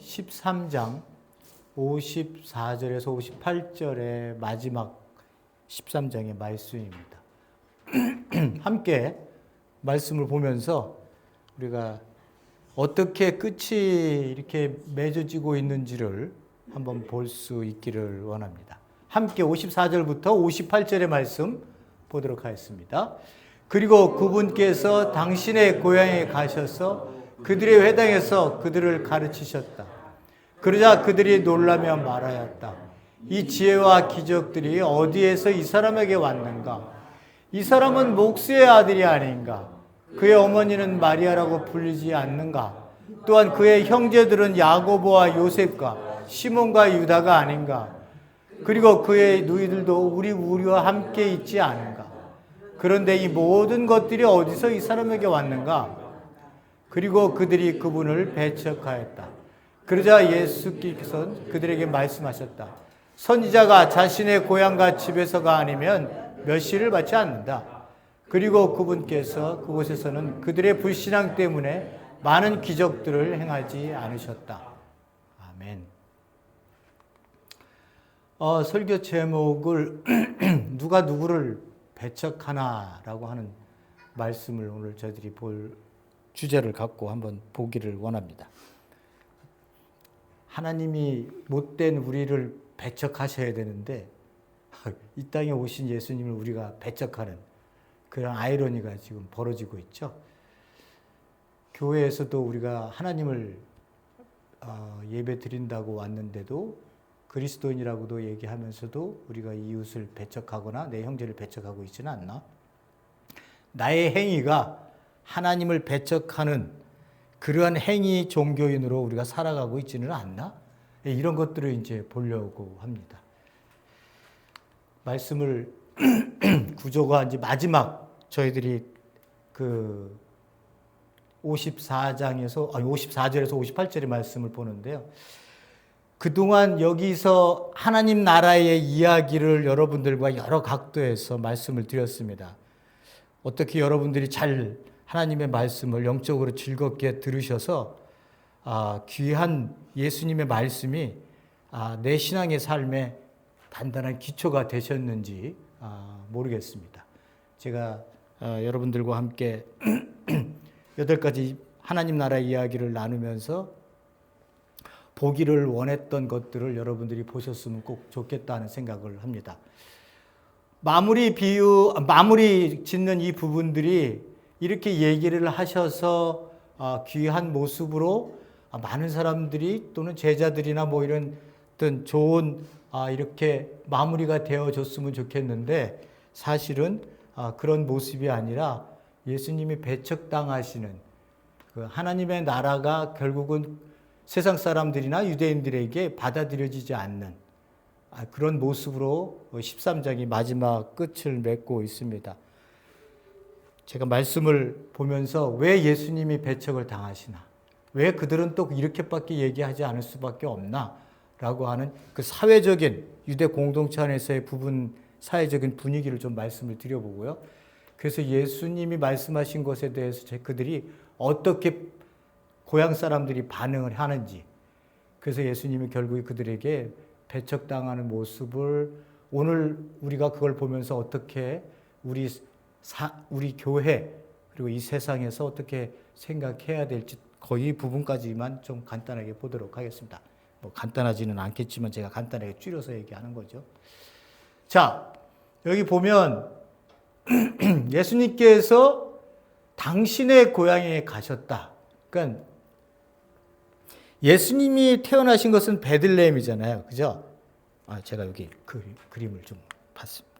13장 54절에서 58절의 마지막 13장의 말씀입니다. 함께 말씀을 보면서 우리가 어떻게 끝이 이렇게 맺어지고 있는지를 한번 볼 수 있기를 원합니다. 함께 54절부터 58절의 말씀 보도록 하겠습니다. 그리고 그분께서 당신의 고향에 가셔서 그들의 회당에서 그들을 가르치셨다. 그러자 그들이 놀라며 말하였다. 이 지혜와 기적들이 어디에서 이 사람에게 왔는가? 이 사람은 목수의 아들이 아닌가? 그의 어머니는 마리아라고 불리지 않는가? 또한 그의 형제들은 야고보와 요셉과 시몬과 유다가 아닌가? 그리고 그의 누이들도 우리와 함께 있지 않은가? 그런데 이 모든 것들이 어디서 이 사람에게 왔는가? 그리고 그들이 그분을 배척하였다. 그러자 예수께서 그들에게 말씀하셨다. 선지자가 자신의 고향과 집에서가 아니면 멸시를 받지 않는다. 그리고 그분께서 그곳에서는 그들의 불신앙 때문에 많은 기적들을 행하지 않으셨다. 아멘. 설교 제목을 누가 누구를 배척하나라고 하는 말씀을 오늘 저희들이 볼 주제를 갖고 한번 보기를 원합니다. 하나님이 못된 우리를 배척하셔야 되는데 이 땅에 오신 예수님을 우리가 배척하는 그런 아이러니가 지금 벌어지고 있죠. 교회에서도 우리가 하나님을 예배 드린다고 왔는데도 그리스도인이라고도 얘기하면서도 우리가 이웃을 배척하거나 내 형제를 배척하고 있지는 않나? 나의 행위가 하나님을 배척하는 그러한 행위 종교인으로 우리가 살아가고 있지는 않나? 이런 것들을 이제 보려고 합니다. 말씀을 구조가 이제 마지막 저희들이 그 54절에서 58절의 말씀을 보는데요. 그동안 여기서 하나님 나라의 이야기를 여러분들과 여러 각도에서 말씀을 드렸습니다. 어떻게 여러분들이 잘 하나님의 말씀을 영적으로 즐겁게 들으셔서 귀한 예수님의 말씀이 내 신앙의 삶에 단단한 기초가 되셨는지 모르겠습니다. 제가 여러분들과 함께 8가지 하나님 나라의 이야기를 나누면서 보기를 원했던 것들을 여러분들이 보셨으면 꼭 좋겠다는 생각을 합니다. 마무리 짓는 이 부분들이 이렇게 얘기를 하셔서 귀한 모습으로 많은 사람들이 또는 제자들이나 뭐 이런 어떤 좋은 이렇게 마무리가 되어졌으면 좋겠는데 사실은 그런 모습이 아니라 예수님이 배척당하시는 그 하나님의 나라가 결국은 세상 사람들이나 유대인들에게 받아들여지지 않는 그런 모습으로 13장이 마지막 끝을 맺고 있습니다. 제가 말씀을 보면서 왜 예수님이 배척을 당하시나? 왜 그들은 또 이렇게밖에 얘기하지 않을 수밖에 없나? 라고 하는 그 사회적인 유대 공동체 안에서의 사회적인 분위기를 좀 말씀을 드려보고요. 그래서 예수님이 말씀하신 것에 대해서 그들이 어떻게 고향 사람들이 반응을 하는지, 그래서 예수님이 결국에 그들에게 배척당하는 모습을 오늘 우리가 그걸 보면서 어떻게 우리 교회 그리고 이 세상에서 어떻게 생각해야 될지 거의 부분까지만 좀 간단하게 보도록 하겠습니다. 뭐 간단하지는 않겠지만 제가 간단하게 줄여서 얘기하는 거죠. 자, 여기 보면 예수님께서 당신의 고향에 가셨다. 그러니까 예수님이 태어나신 것은 베들레헴이잖아요. 그죠? 제가 여기 그림을 좀 봤습니다.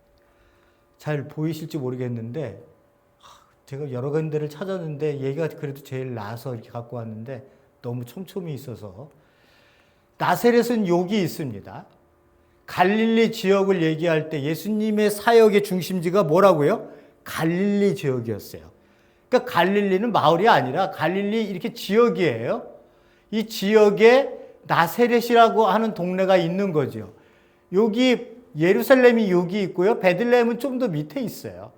잘 보이실지 모르겠는데 제가 여러 군데를 찾았는데 얘가 그래도 제일 나아서 이렇게 갖고 왔는데 너무 촘촘히 있어서 나사렛은 여기 있습니다. 갈릴리 지역을 얘기할 때 예수님의 사역의 중심지가 뭐라고요? 갈릴리 지역이었어요. 그러니까 갈릴리는 마을이 아니라 갈릴리 이렇게 지역이에요. 이 지역에 나사렛이라고 하는 동네가 있는 거죠. 여기 예루살렘이 여기 있고요. 베들레헴은 좀 더 밑에 있어요.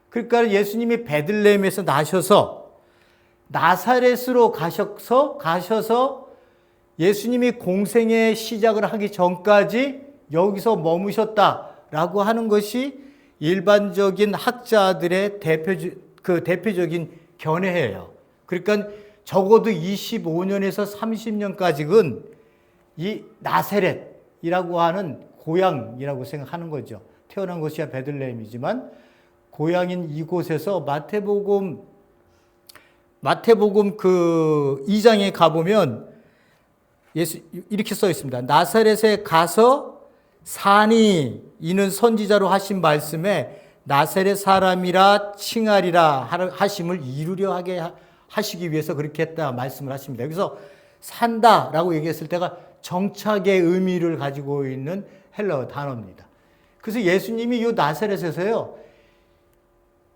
그러니까 예수님이 베들레헴에서 나셔서 나사렛으로 가셔서 예수님이 공생의 시작을 하기 전까지 여기서 머무셨다라고 하는 것이 일반적인 학자들의 대표적인 견해예요. 그러니까 적어도 25년에서 30년까지는 이 나사렛이라고 하는 고향이라고 생각하는 거죠. 태어난 곳이야 베들레헴이지만 고향인 이곳에서 마태복음 그 2장에 가보면 예수 이렇게 써 있습니다. 나사렛에 가서 사니 이는 선지자로 하신 말씀에 나사렛 사람이라 칭하리라 하심을 이루려 하게 하시기 위해서 그렇게 했다 말씀을 하십니다. 여기서 산다라고 얘기했을 때가 정착의 의미를 가지고 있는 헬라어 단어입니다. 그래서 예수님이 이 나사렛에서요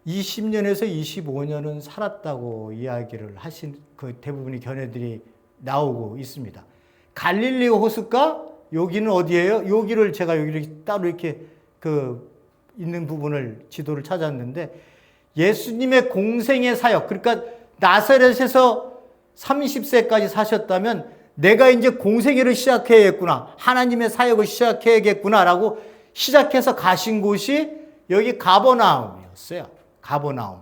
20년에서 25년은 살았다고 이야기를 하신 그 대부분의 견해들이 나오고 있습니다. 갈릴리 호숫가 여기는 어디예요? 여기를 제가 여기를 따로 이렇게 있는 부분을 지도를 찾았는데 예수님의 공생의 사역, 그러니까 나사렛에서 30세까지 사셨다면 내가 이제 공생애를 시작해야겠구나, 하나님의 사역을 시작해야겠구나라고 시작해서 가신 곳이 여기 가버나움이었어요. 가버나움.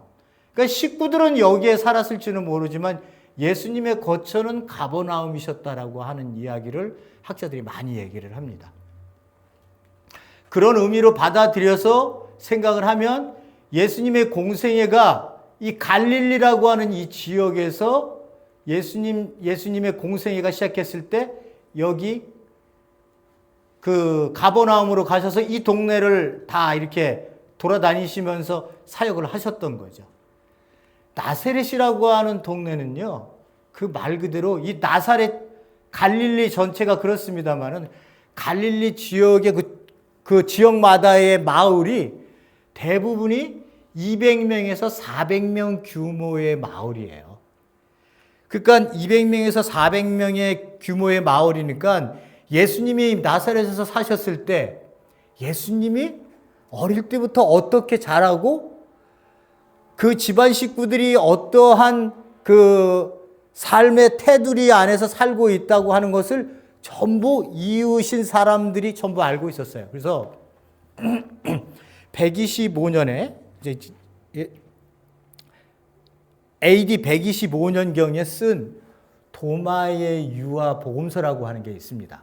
그러니까 식구들은 여기에 살았을지는 모르지만 예수님의 거처는 가버나움이셨다라고 하는 이야기를 학자들이 많이 얘기를 합니다. 그런 의미로 받아들여서 생각을 하면 예수님의 공생애가 이 갈릴리라고 하는 이 지역에서 예수님의 공생애가 시작했을 때 여기 그 가버나움으로 가셔서 이 동네를 다 이렇게 돌아다니시면서 사역을 하셨던 거죠. 나사렛이라고 하는 동네는요, 그 말 그대로 이 나사렛 갈릴리 전체가 그렇습니다만은 갈릴리 지역의 그 지역마다의 마을이 대부분이 200명에서 400명 규모의 마을이에요. 그러니까 200명에서 400명의 규모의 마을이니까 예수님이 나사렛에서 사셨을 때 예수님이 어릴 때부터 어떻게 자라고 그 집안 식구들이 어떠한 그 삶의 테두리 안에서 살고 있다고 하는 것을 전부 이웃인 사람들이 전부 알고 있었어요. 그래서 125년에 AD 125년경에 쓴 도마의 유아 복음서라고 하는 게 있습니다.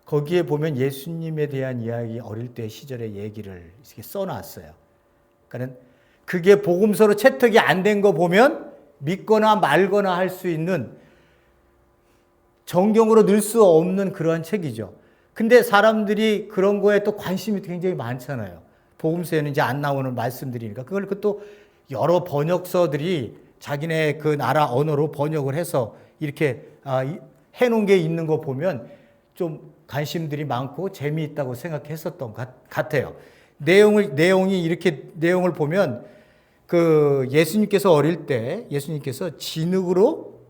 거기에 보면 예수님에 대한 이야기, 어릴 때 시절의 얘기를 이렇게 써놨어요. 그러니까 그게 복음서로 채택이 안 된 거 보면 믿거나 말거나 할 수 있는, 정경으로 넣을 수 없는 그러한 책이죠. 근데 사람들이 그런 거에 또 관심이 굉장히 많잖아요. 복음서에는 이제 안 나오는 말씀들이니까. 그걸 또 여러 번역서들이 자기네 그 나라 언어로 번역을 해서 이렇게 해놓은 게 있는 거 보면 좀 관심들이 많고 재미있다고 생각했었던 것 같아요. 내용이 이렇게 내용을 보면 그 예수님께서 어릴 때 예수님께서 진흙으로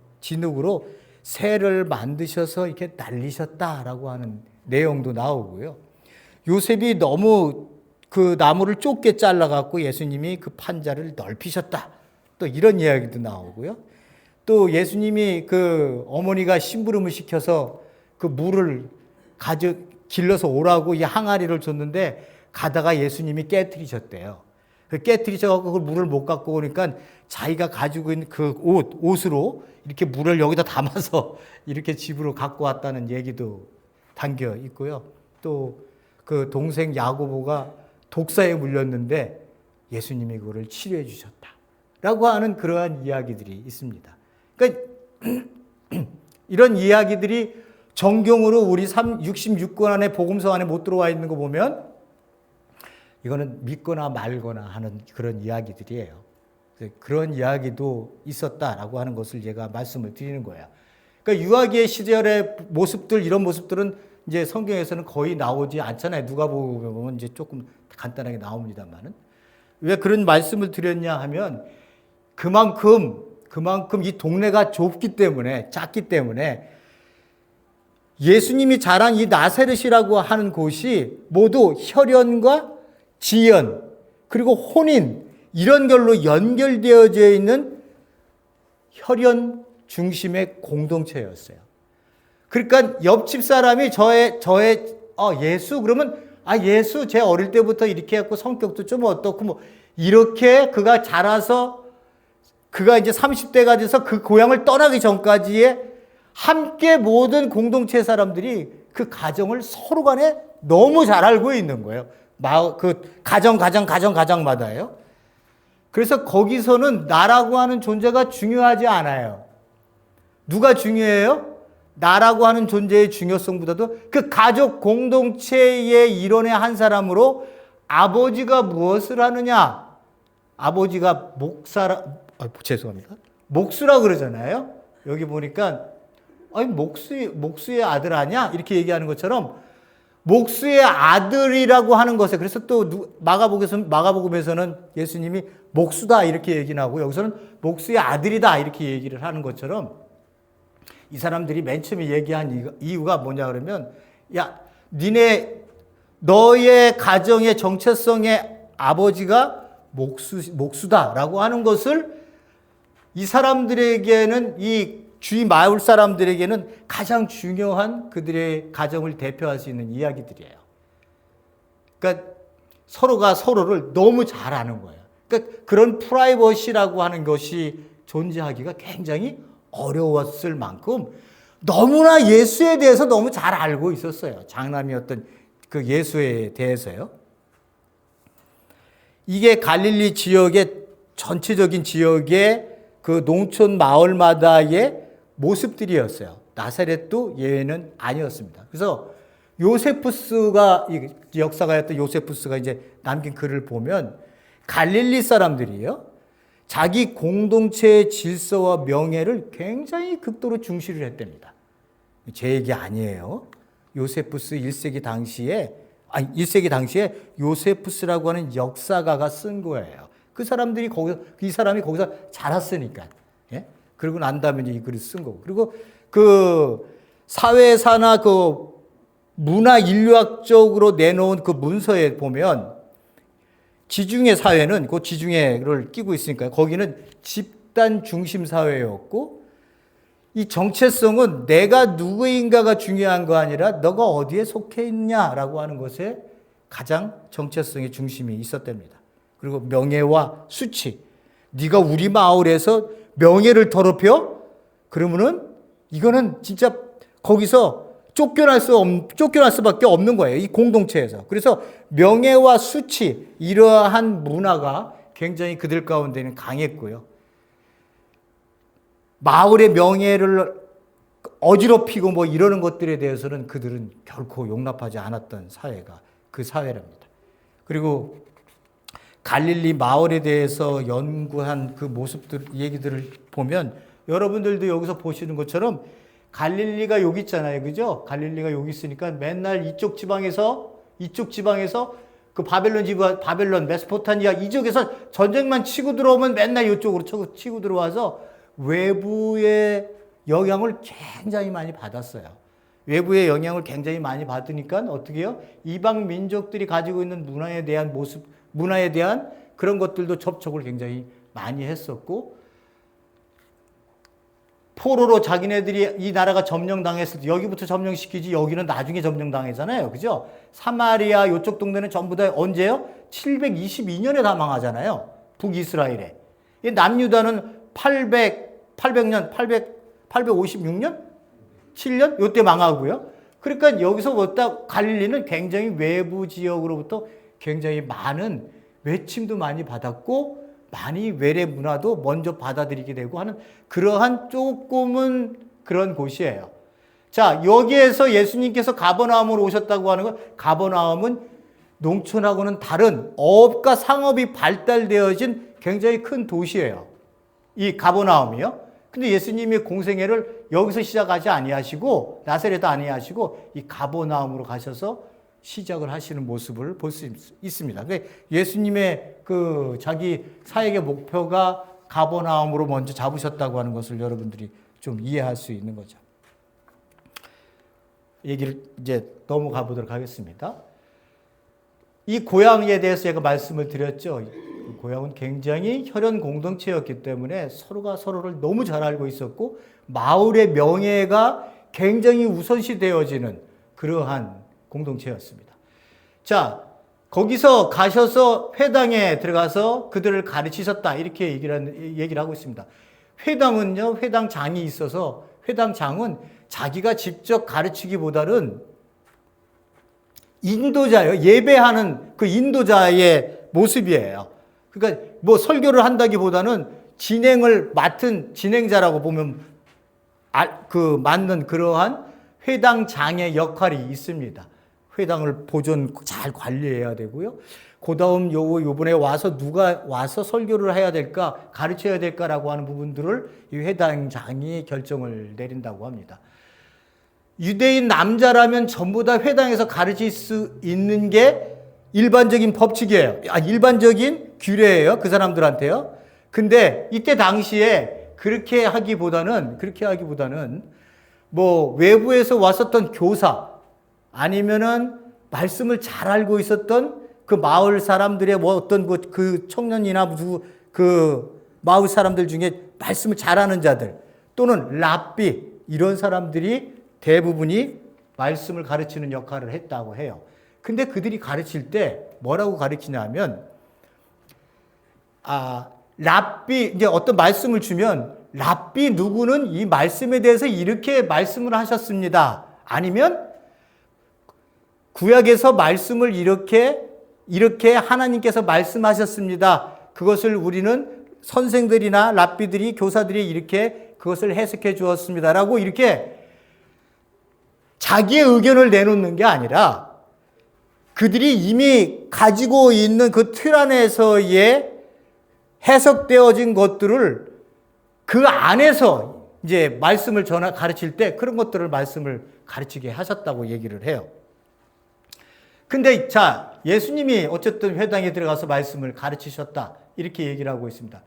새를 만드셔서 이렇게 날리셨다라고 하는 내용도 나오고요. 요셉이 너무 그 나무를 좁게 잘라갖고 예수님이 그 판자를 넓히셨다. 또 이런 이야기도 나오고요. 또 예수님이 그 어머니가 심부름을 시켜서 그 물을 길러서 오라고 이 항아리를 줬는데 가다가 예수님이 깨트리셨대요. 그 깨트리셔서 그 물을 못 갖고 오니까 자기가 가지고 있는 그 옷으로 이렇게 물을 여기다 담아서 이렇게 집으로 갖고 왔다는 얘기도 담겨 있고요. 또 그 동생 야고보가 독사에 물렸는데 예수님이 그거를 치료해 주셨다라고 하는 그러한 이야기들이 있습니다. 그러니까 이런 이야기들이 정경으로 우리 66권 안에 복음서 안에 못 들어와 있는 거 보면 이거는 믿거나 말거나 하는 그런 이야기들이에요. 그런 이야기도 있었다라고 하는 것을 제가 말씀을 드리는 거예요. 그러니까 유아기의 시절의 모습들, 이런 모습들은 이제 성경에서는 거의 나오지 않잖아요. 누가복음에 보면 이제 조금 간단하게 나옵니다만은. 왜 그런 말씀을 드렸냐 하면 그만큼 이 동네가 작기 때문에 예수님이 자란 이 나사렛이라고 하는 곳이 모두 혈연과 지연 그리고 혼인 이런 걸로 연결되어져 있는 혈연 중심의 공동체였어요. 그러니까 옆집 사람이 예수 그러면 예수 제 어릴 때부터 이렇게 했고 성격도 좀 어떻고 뭐 이렇게 그가 자라서 그가 이제 30대가 돼서 그 고향을 떠나기 전까지의 함께 모든 공동체 사람들이 그 가정을 서로 간에 너무 잘 알고 있는 거예요. 그 가정마다요. 그래서 거기서는 나라고 하는 존재가 중요하지 않아요. 누가 중요해요? 나라고 하는 존재의 중요성보다도 그 가족 공동체의 일원의 한 사람으로 아버지가 무엇을 하느냐? 아버지가 목수라 그러잖아요. 여기 보니까 목수의 아들 아니야? 이렇게 얘기하는 것처럼 목수의 아들이라고 하는 것에 그래서 또 마가복음에서는 예수님이 목수다 이렇게 얘기는 하고 여기서는 목수의 아들이다 이렇게 얘기를 하는 것처럼 이 사람들이 맨 처음에 얘기한 이유가 뭐냐 그러면 너의 가정의 정체성의 아버지가 목수다라고 하는 것을 이 사람들에게는 이 주위 마을 사람들에게는 가장 중요한 그들의 가정을 대표할 수 있는 이야기들이에요. 그러니까 서로가 서로를 너무 잘 아는 거예요. 그러니까 그런 프라이버시라고 하는 것이 존재하기가 굉장히 어려웠을 만큼 너무나 예수에 대해서 너무 잘 알고 있었어요. 장남이었던 그 예수에 대해서요. 이게 갈릴리 지역의 전체적인 지역의 그 농촌 마을마다의 모습들이었어요. 나사렛도 예외는 아니었습니다. 그래서 요세푸스가 역사가였던 요세푸스가 이제 남긴 글을 보면 갈릴리 사람들이요. 자기 공동체의 질서와 명예를 굉장히 극도로 중시를 했답니다. 제 얘기 아니에요. 요세푸스 1세기 당시에 요세푸스라고 하는 역사가가 쓴 거예요. 이 사람이 거기서 자랐으니까. 예? 그리고 난 다음에 이제 이 글을 쓴 거고. 그리고 그 사회사나 그 문화 인류학적으로 내놓은 그 문서에 보면 지중해 사회는 그 지중해를 끼고 있으니까 거기는 집단 중심 사회였고 이 정체성은 내가 누구인가가 중요한 거 아니라 너가 어디에 속해 있냐라고 하는 것에 가장 정체성의 중심이 있었답니다. 그리고 명예와 수치. 네가 우리 마을에서 명예를 더럽혀? 그러면은 이거는 진짜 거기서 쫓겨날 수밖에 없는 거예요. 이 공동체에서. 그래서 명예와 수치, 이러한 문화가 굉장히 그들 가운데는 강했고요. 마을의 명예를 어지럽히고 뭐 이러는 것들에 대해서는 그들은 결코 용납하지 않았던 사회가 그 사회랍니다. 그리고 갈릴리 마을에 대해서 연구한 그 모습들, 얘기들을 보면 여러분들도 여기서 보시는 것처럼 갈릴리가 여기 있잖아요. 그죠? 갈릴리가 여기 있으니까 맨날 이쪽 지방에서 그 바벨론, 메소포타미아 이쪽에서 전쟁만 치고 들어오면 맨날 이쪽으로 치고 들어와서 외부의 영향을 굉장히 많이 받았어요. 외부의 영향을 굉장히 많이 받으니까 어떻게 해요? 이방 민족들이 가지고 있는 문화에 대한 그런 것들도 접촉을 굉장히 많이 했었고 포로로 자기네들이 이 나라가 점령당했을 때 여기부터 점령시키지 여기는 나중에 점령당하잖아요. 그죠? 사마리아 이쪽 동네는 전부 다 언제요? 722년에 다 망하잖아요. 북이스라엘에. 남유다는 856년? 7년? 요때 망하고요. 그러니까 여기서부터 갈릴리는 굉장히 외부 지역으로부터 굉장히 많은 외침도 많이 받았고 많이 외래 문화도 먼저 받아들이게 되고 하는 그러한 조금은 그런 곳이에요. 자, 여기에서 예수님께서 가버나움으로 오셨다고 하는 건 가버나움은 농촌하고는 다른 어업과 상업이 발달되어진 굉장히 큰 도시예요. 이 가버나움이요. 근데 예수님의 공생애를 여기서 시작하지 아니하시고 나사렛도 아니하시고 이 가버나움으로 가셔서 시작을 하시는 모습을 볼 수 있습니다. 예수님의 그 자기 사역의 목표가 가버나움으로 먼저 잡으셨다고 하는 것을 여러분들이 좀 이해할 수 있는 거죠. 얘기를 이제 넘어가 보도록 하겠습니다. 이 고향에 대해서 제가 말씀을 드렸죠. 고향은 굉장히 혈연 공동체였기 때문에 서로가 서로를 너무 잘 알고 있었고 마을의 명예가 굉장히 우선시 되어지는 그러한 공동체였습니다. 자, 거기서 가셔서 회당에 들어가서 그들을 가르치셨다. 이렇게 얘기를 하고 있습니다. 회당은요, 회당장이 있어서 회당장은 자기가 직접 가르치기보다는 인도자예요. 예배하는 그 인도자의 모습이에요. 그러니까 뭐 설교를 한다기보다는 진행을 맡은 진행자라고 보면 맞는 그러한 회당장의 역할이 있습니다. 회당을 잘 관리해야 되고요. 그 다음 요번에 와서 누가 와서 설교를 해야 될까, 가르쳐야 될까라고 하는 부분들을 이 회당장이 결정을 내린다고 합니다. 유대인 남자라면 전부 다 회당에서 가르칠 수 있는 게 일반적인 법칙이에요. 일반적인 규례예요. 그 사람들한테요. 근데 이때 당시에 그렇게 하기보다는 뭐 외부에서 왔었던 교사 아니면은 말씀을 잘 알고 있었던 그 마을 사람들의 뭐 어떤 그 청년이나 그 마을 사람들 중에 말씀을 잘하는 자들 또는 랍비 이런 사람들이 대부분이 말씀을 가르치는 역할을 했다고 해요. 근데 그들이 가르칠 때 뭐라고 가르치냐면 랍비 이제 어떤 말씀을 주면 랍비 누구는 이 말씀에 대해서 이렇게 말씀을 하셨습니다. 아니면 구약에서 말씀을 이렇게 하나님께서 말씀하셨습니다. 그것을 우리는 선생들이나 랍비들이 교사들이 이렇게 그것을 해석해 주었습니다라고 이렇게 자기의 의견을 내놓는 게 아니라 그들이 이미 가지고 있는 그 틀 안에서의 해석되어진 것들을 그 안에서 이제 말씀을 가르칠 때 그런 것들을 말씀을 가르치게 하셨다고 얘기를 해요. 근데 자, 예수님이 어쨌든 회당에 들어가서 말씀을 가르치셨다. 이렇게 얘기를 하고 있습니다.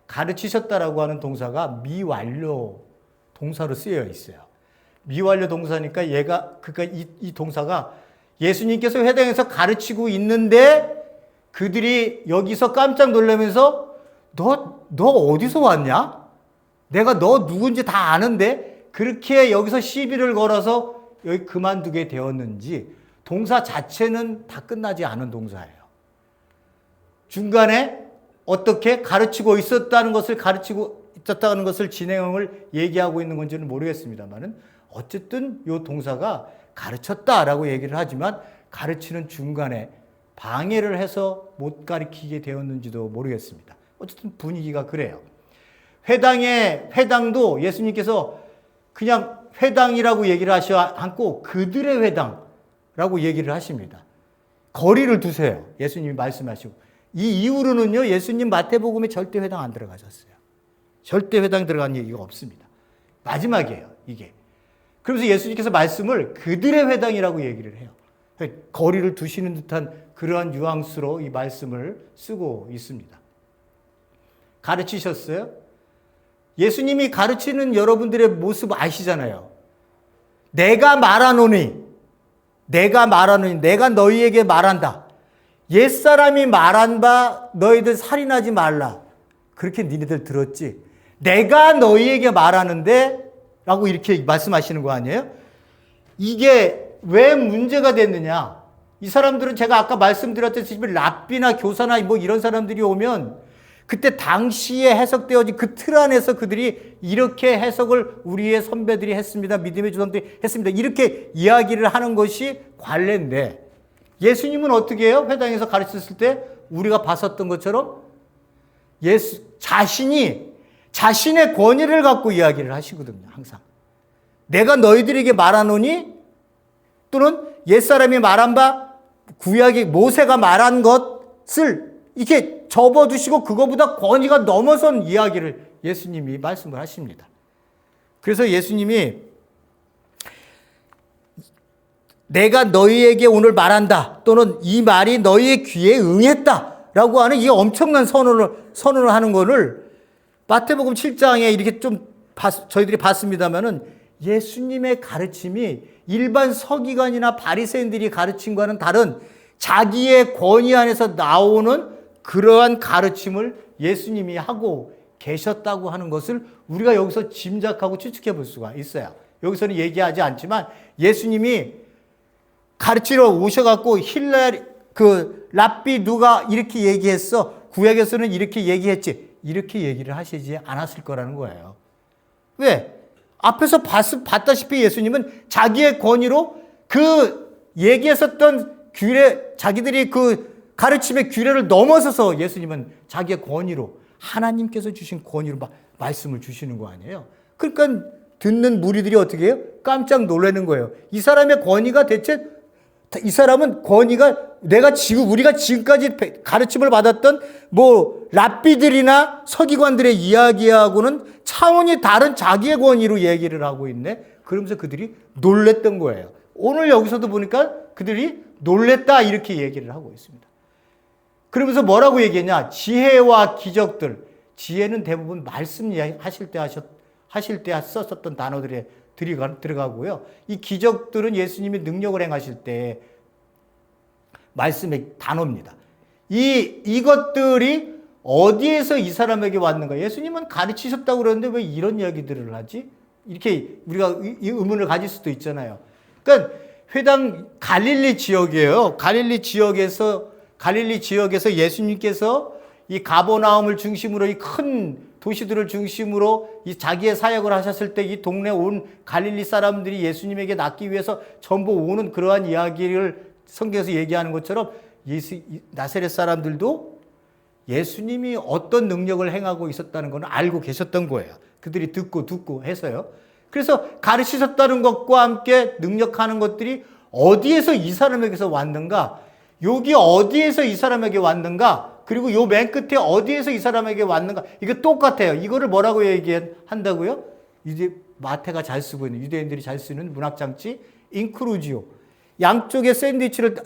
가르치셨다라고 하는 동사가 미완료 동사로 쓰여 있어요. 미완료 동사니까 그러니까 이 동사가 예수님께서 회당에서 가르치고 있는데 그들이 여기서 깜짝 놀라면서 너 어디서 왔냐? 내가 너 누군지 다 아는데 그렇게 여기서 시비를 걸어서 여기 그만두게 되었는지 동사 자체는 다 끝나지 않은 동사예요. 중간에 어떻게 가르치고 있었다는 것을 진행을 얘기하고 있는 건지는 모르겠습니다만은 어쨌든 이 동사가 가르쳤다라고 얘기를 하지만 가르치는 중간에 방해를 해서 못 가르치게 되었는지도 모르겠습니다. 어쨌든 분위기가 그래요. 회당도 예수님께서 그냥 회당이라고 얘기를 하지 않고 그들의 회당라고 얘기를 하십니다. 거리를 두세요. 예수님이 말씀하시고. 이 이후로는요, 예수님 마태복음에 절대 회당 안 들어가셨어요. 절대 회당 들어간 얘기가 없습니다. 마지막이에요, 이게. 그러면서 예수님께서 말씀을 그들의 회당이라고 얘기를 해요. 거리를 두시는 듯한 그러한 뉘앙스로 이 말씀을 쓰고 있습니다. 가르치셨어요? 예수님이 가르치는 여러분들의 모습 아시잖아요. 내가 말하노니, 내가 너희에게 말한다. 옛사람이 말한 바 너희들 살인하지 말라. 그렇게 니네들 들었지. 내가 너희에게 말하는데 라고 이렇게 말씀하시는 거 아니에요? 이게 왜 문제가 됐느냐? 이 사람들은 제가 아까 말씀드렸듯이 랍비나 교사나 뭐 이런 사람들이 오면 그때 당시에 해석되어진 그 틀 안에서 그들이 이렇게 해석을 우리의 선배들이 했습니다. 믿음의 조상들이 했습니다. 이렇게 이야기를 하는 것이 관례인데 예수님은 어떻게 해요? 회당에서 가르쳤을 때 우리가 봤었던 것처럼 자신의 권위를 갖고 이야기를 하시거든요. 항상. 내가 너희들에게 말하노니 또는 옛사람이 말한 바 구약의 모세가 말한 것을 이렇게 접어두시고 그거보다 권위가 넘어선 이야기를 예수님이 말씀을 하십니다. 그래서 예수님이 내가 너희에게 오늘 말한다 또는 이 말이 너희의 귀에 응했다라고 하는 이 엄청난 선언을 하는 거를 마태복음 7장에 이렇게 좀 저희들이 봤습니다만은 예수님의 가르침이 일반 서기관이나 바리새인들이 가르침과는 다른 자기의 권위 안에서 나오는 그러한 가르침을 예수님이 하고 계셨다고 하는 것을 우리가 여기서 짐작하고 추측해 볼 수가 있어요. 여기서는 얘기하지 않지만 예수님이 가르치러 오셔갖고 랍비 누가 이렇게 얘기했어. 구약에서는 이렇게 얘기했지. 이렇게 얘기를 하시지 않았을 거라는 거예요. 왜? 앞에서 봤다시피 예수님은 자기의 권위로 그 얘기했었던 규례, 자기들이 그 가르침의 규례를 넘어서서 예수님은 자기의 권위로 하나님께서 주신 권위로 말씀을 주시는 거 아니에요. 그러니까 듣는 무리들이 어떻게 해요? 깜짝 놀라는 거예요. 이 사람의 권위가 대체, 이 사람은 권위가 우리가 지금까지 가르침을 받았던 랍비들이나 서기관들의 이야기하고는 차원이 다른 자기의 권위로 얘기를 하고 있네. 그러면서 그들이 놀랬던 거예요. 오늘 여기서도 보니까 그들이 놀랬다 이렇게 얘기를 하고 있습니다. 그러면서 뭐라고 얘기했냐? 지혜와 기적들. 지혜는 대부분 말씀 하실 때 썼었던 단어들에 들어가고요. 이 기적들은 예수님이 능력을 행하실 때 말씀의 단어입니다. 이것들이 어디에서 이 사람에게 왔는가? 예수님은 가르치셨다고 그러는데 왜 이런 이야기들을 하지? 이렇게 우리가 이 의문을 가질 수도 있잖아요. 그러니까 회당 갈릴리 지역이에요. 갈릴리 지역에서 예수님께서 이 가버나움을 중심으로 이 큰 도시들을 중심으로 이 자기의 사역을 하셨을 때 이 동네 온 갈릴리 사람들이 예수님에게 낫기 위해서 전부 오는 그러한 이야기를 성경에서 얘기하는 것처럼 나사렛 사람들도 예수님이 어떤 능력을 행하고 있었다는 건 알고 계셨던 거예요. 그들이 듣고 해서요. 그래서 가르치셨다는 것과 함께 능력하는 것들이 어디에서 이 사람에게서 왔는가? 여기 어디에서 이 사람에게 왔는가? 그리고 요 맨 끝에 어디에서 이 사람에게 왔는가? 이거 똑같아요. 이거를 뭐라고 얘기한다고요? 이제 마태가 잘 쓰고 있는, 유대인들이 잘 쓰는 문학장치, 인크루지오. 양쪽에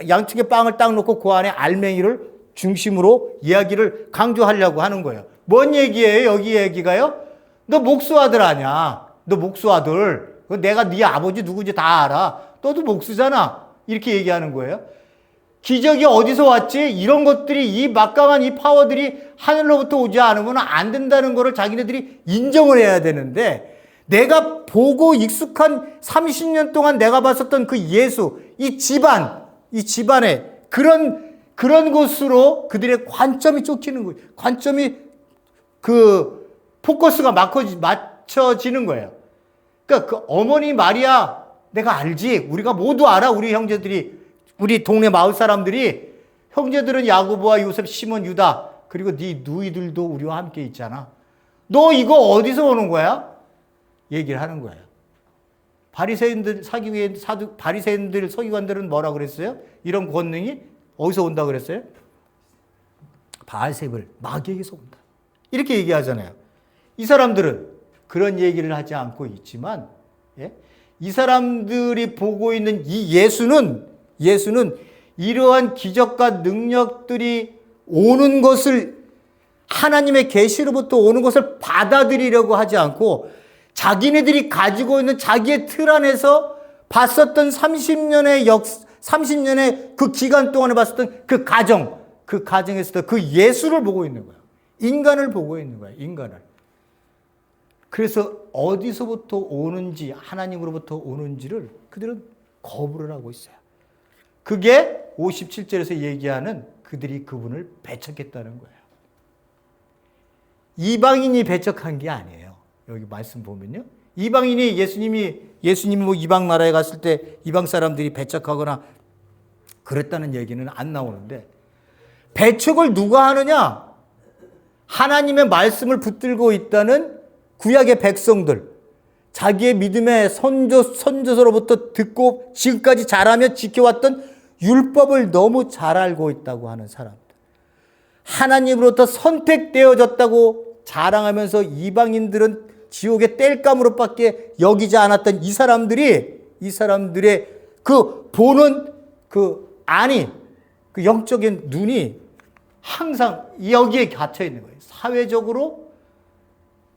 양쪽에 빵을 딱 놓고 그 안에 알맹이를 중심으로 이야기를 강조하려고 하는 거예요. 뭔 얘기예요? 여기 얘기가요? 너 목수아들 아냐? 너 목수아들. 내가 네 아버지 누구인지 다 알아. 너도 목수잖아. 이렇게 얘기하는 거예요. 기적이 어디서 왔지? 이런 것들이, 이 막강한 이 파워들이 하늘로부터 오지 않으면 안 된다는 것을 자기네들이 인정을 해야 되는데, 내가 보고 익숙한 30년 동안 내가 봤었던 그 예수, 이 집안의 그런 곳으로 그들의 관점이 쫓기는 거예요. 관점이 포커스가 맞춰지는 거예요. 그러니까 그 어머니 마리아, 내가 알지. 우리가 모두 알아. 우리 형제들이, 우리 동네 마을 사람들이, 형제들은 야고보와 요셉, 시몬, 유다, 그리고 네 누이들도 우리와 함께 있잖아. 너 이거 어디서 오는 거야? 얘기를 하는 거예요. 바리새인들, 바리새인들, 서기관들은 뭐라 그랬어요? 이런 권능이 어디서 온다 그랬어요? 바알세불, 마귀에게서 온다. 이렇게 얘기하잖아요. 이 사람들은 그런 얘기를 하지 않고 있지만, 이 사람들이 보고 있는 이 예수는 이러한 기적과 능력들이 오는 것을, 하나님의 계시로부터 오는 것을 받아들이려고 하지 않고 자기네들이 가지고 있는 자기의 틀 안에서 봤었던 30년의 그 기간 동안에 봤었던 그 가정에서 그 예수를 보고 있는 거예요. 인간을 보고 있는 거예요. 인간을. 그래서 어디서부터 오는지, 하나님으로부터 오는지를 그들은 거부를 하고 있어요. 그게 57절에서 얘기하는 그들이 그분을 배척했다는 거예요. 이방인이 배척한 게 아니에요. 여기 말씀 보면요. 이방인이 예수님이 이방 나라에 갔을 때 이방 사람들이 배척하거나 그랬다는 얘기는 안 나오는데, 배척을 누가 하느냐? 하나님의 말씀을 붙들고 있다는 구약의 백성들, 자기의 믿음의 선조서로부터 듣고 지금까지 자라며 지켜왔던 율법을 너무 잘 알고 있다고 하는 사람들, 하나님으로부터 선택되어졌다고 자랑하면서 이방인들은 지옥의 땔감으로밖에 여기지 않았던 이 사람들의 그 보는 그 안이, 그 영적인 눈이 항상 여기에 갇혀 있는 거예요. 사회적으로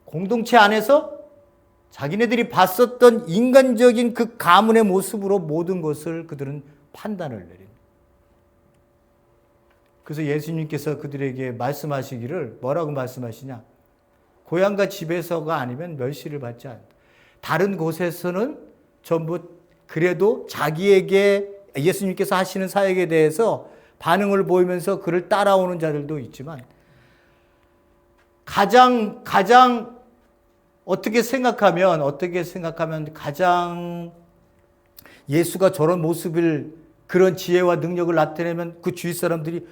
공동체 안에서 자기네들이 봤었던 인간적인 그 가문의 모습으로 모든 것을 그들은 판단을 내립니다. 그래서 예수님께서 그들에게 말씀하시기를 뭐라고 말씀하시냐? 고향과 집에서가 아니면 멸시를 받지 않는다. 다른 곳에서는 전부 그래도 자기에게 예수님께서 하시는 사역에 대해서 반응을 보이면서 그를 따라오는 자들도 있지만 가장 어떻게 생각하면 가장 예수가 저런 모습을 그런 지혜와 능력을 나타내면 그 주위 사람들이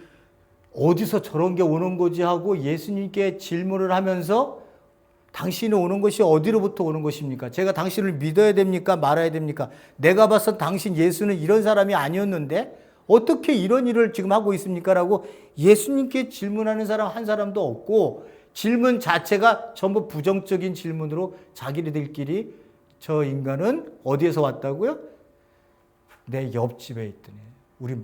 어디서 저런 게 오는 거지 하고 예수님께 질문을 하면서 당신이 오는 것이 어디로부터 오는 것입니까? 제가 당신을 믿어야 됩니까? 말아야 됩니까? 내가 봐서 당신 예수는 이런 사람이 아니었는데 어떻게 이런 일을 지금 하고 있습니까? 라고 예수님께 질문하는 사람 한 사람도 없고 질문 자체가 전부 부정적인 질문으로 자기들끼리 저 인간은 어디에서 왔다고요? 내 옆집에 있더니 우리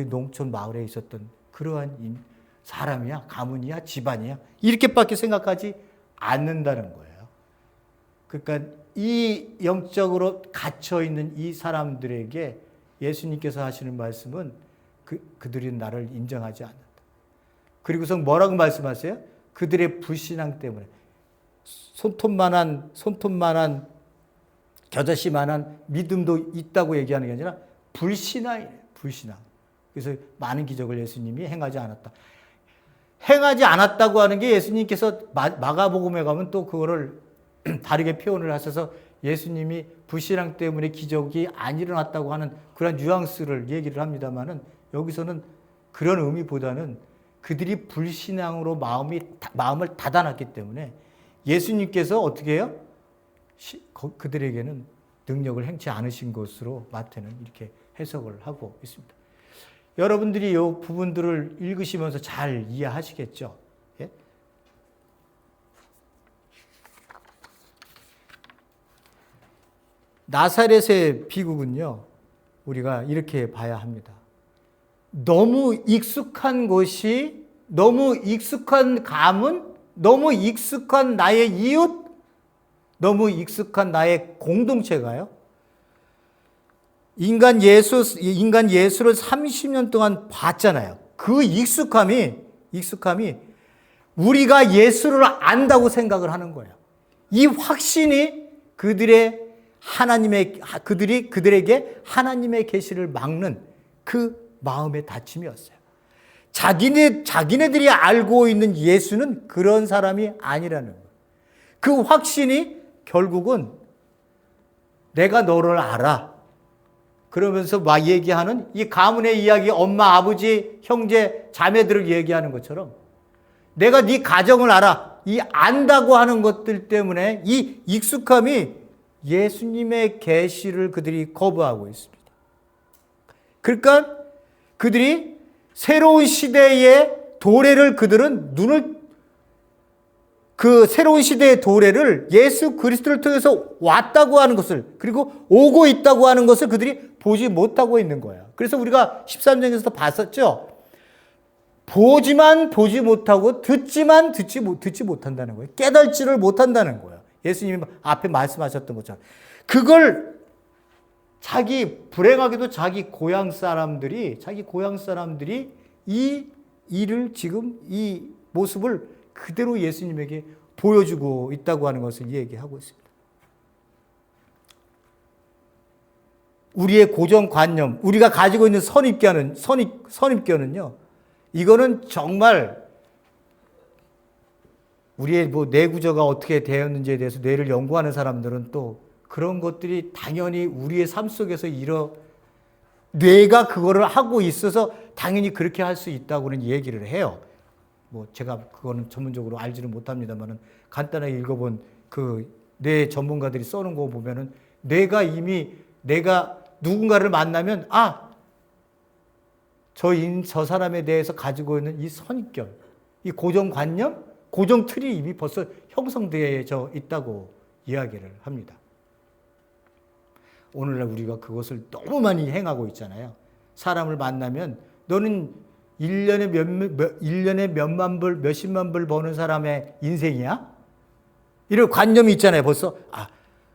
농촌 마을에 있었던 그러한 사람이야, 가문이야, 집안이야 이렇게밖에 생각하지 않는다는 거예요. 그러니까 이 영적으로 갇혀 있는 이 사람들에게 예수님께서 하시는 말씀은 그들이 나를 인정하지 않는다. 그리고서 뭐라고 말씀하세요? 그들의 불신앙 때문에 손톱만한 겨자씨만한 믿음도 있다고 얘기하는 게 아니라 불신앙이에요. 불신앙. 그래서 많은 기적을 예수님이 행하지 않았다. 행하지 않았다고 하는 게 예수님께서 마가복음에 가면 또 그거를 다르게 표현을 하셔서 예수님이 불신앙 때문에 기적이 안 일어났다고 하는 그런 뉘앙스를 얘기를 합니다만은 여기서는 그런 의미보다는 그들이 불신앙으로 마음을 닫아놨기 때문에 예수님께서 어떻게 해요? 그들에게는 능력을 행치 않으신 것으로 마태는 이렇게 해석을 하고 있습니다. 여러분들이 이 부분들을 읽으시면서 잘 이해하시겠죠? 예? 나사렛의 비극은요, 우리가 이렇게 봐야 합니다. 너무 익숙한 것이, 너무 익숙한 가문, 너무 익숙한 나의 이웃, 너무 익숙한 나의 공동체가요. 인간 예수를 30년 동안 봤잖아요. 그 익숙함이 우리가 예수를 안다고 생각을 하는 거예요. 이 확신이 그들에게 하나님의 계시를 막는 그 마음의 다짐이었어요. 자기네들이 알고 있는 예수는 그런 사람이 아니라는 거예요. 그 확신이 결국은 내가 너를 알아. 그러면서 막 얘기하는 이 가문의 이야기, 엄마, 아버지, 형제, 자매들을 얘기하는 것처럼 내가 네 가정을 알아. 이 안다고 하는 것들 때문에 이 익숙함이 예수님의 계시를 그들이 거부하고 있습니다. 그러니까 그들이 새로운 시대의 도래를 그 새로운 시대의 도래를 예수 그리스도를 통해서 왔다고 하는 것을 그리고 오고 있다고 하는 것을 그들이 보지 못하고 있는 거예요. 그래서 우리가 13장에서도 봤었죠. 보지만 보지 못하고 듣지만 듣지 못한다는 거예요. 깨달지를 못한다는 거예요. 예수님이 앞에 말씀하셨던 것처럼. 그걸 불행하게도 자기 고향 사람들이 이 일을 지금 이 모습을 그대로 예수님에게 보여주고 있다고 하는 것을 얘기하고 있습니다. 우리의 고정관념, 우리가 가지고 있는 선입견은요, 이거는 정말 우리의 뇌 구조가 어떻게 되었는지에 대해서 뇌를 연구하는 사람들은 또 그런 것들이 당연히 우리의 삶 속에서 뇌가 그거를 하고 있어서 당연히 그렇게 할 수 있다고는 얘기를 해요. 제가 그거는 전문적으로 알지는 못합니다만은 간단하게 읽어본 그 뇌 전문가들이 써놓은 거 보면은 내가 누군가를 만나면 저 사람에 대해서 가지고 있는 이 선입견, 이 고정관념, 고정틀이 이미 벌써 형성되어 있다고 이야기를 합니다. 오늘날 우리가 그것을 너무 많이 행하고 있잖아요. 사람을 만나면 너는 1년에 몇만 불, 몇십만 불 버는 사람의 인생이야? 이런 관념이 있잖아요, 벌써.